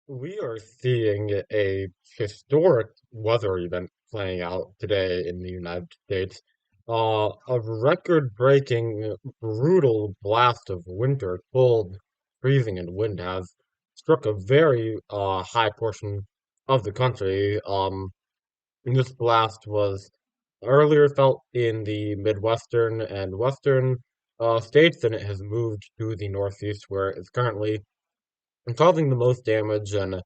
We are seeing a historic weather event playing out today in the United States. A record-breaking, brutal blast of winter, cold, freezing, and wind has struck a very high portion of the country. And this blast was earlier felt in the Midwestern and Western states, and it has moved to the Northeast, where it's currently causing the most damage. And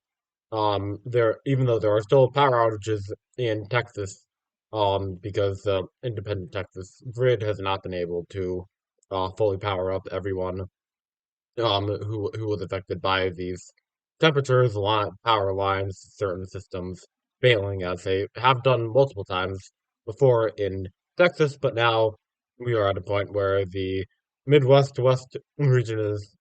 there, even though there are still power outages in Texas, because the independent Texas grid has not been able to fully power up everyone who was affected by these temperatures, power lines, certain systems failing as they have done multiple times before in Texas, but now we are at a point where the Midwest to West region is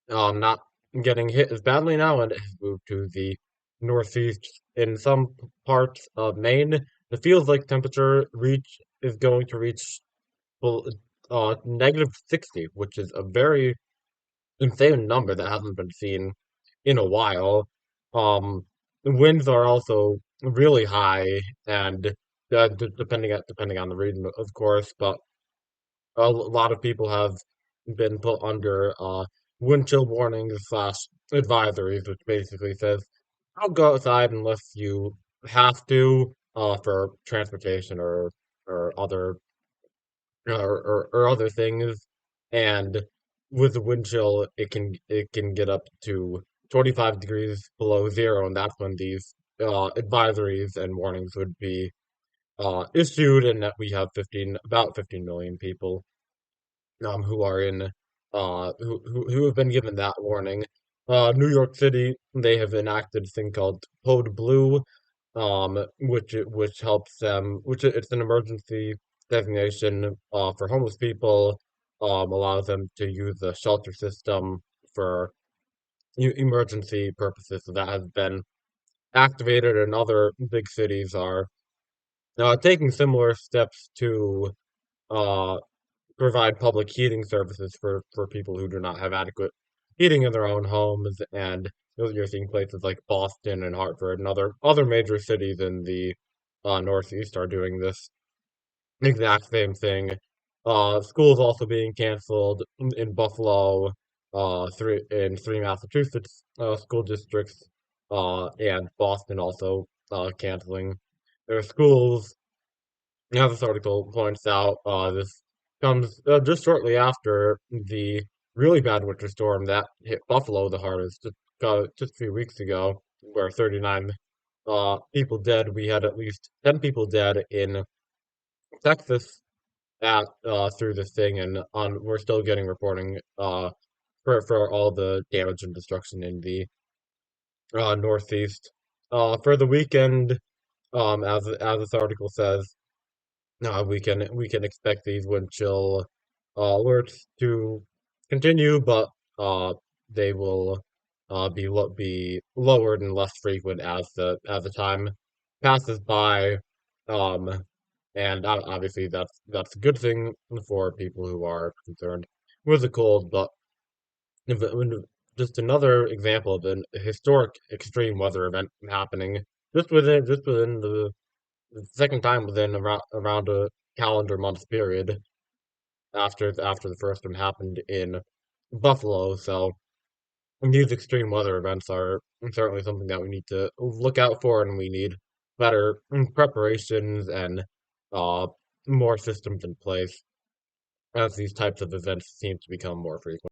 not getting hit as badly now, and it has moved to the northeast. In some parts of Maine, it feels like temperature reach is going to reach well, -60, which is a very insane number that hasn't been seen in a while. The winds are also really high, and depending on the region, of course, but a lot of people have been put under wind chill warnings slash advisories, which basically says don't go outside unless you have to for transportation or other or other things. And with the wind chill, it can get up to 25 degrees below zero, and that's when these advisories and warnings would be issued, and that we have 15 million people who are in who have been given that warning. New York City, they have enacted a thing called Code Blue, which helps them, it's an emergency designation for homeless people, allows them to use the shelter system for emergency purposes. So that has been activated, and other big cities are taking similar steps to uh, provide public heating services for people who do not have adequate heating in their own homes. And you're seeing places like Boston and Hartford and other major cities in the Northeast are doing this exact same thing. Schools also being canceled in Buffalo, three Massachusetts school districts, and Boston also canceling their schools. As this article points out, this comes just shortly after the really bad winter storm that hit Buffalo the hardest just a few weeks ago, where 39 people dead. We had at least 10 people dead in Texas at through this thing, and we're still getting reporting for all the damage and destruction in the Northeast. For the weekend, as this article says. We can expect these wind chill alerts to continue, but they will be lowered and less frequent as the time passes by. Um, and obviously that's a good thing for people who are concerned with the cold. But when just another example of an historic extreme weather event happening just within the second time within around a calendar month period after the first one happened in Buffalo. So these extreme weather events are certainly something that we need to look out for, and we need better preparations and uh, more systems in place as these types of events seem to become more frequent.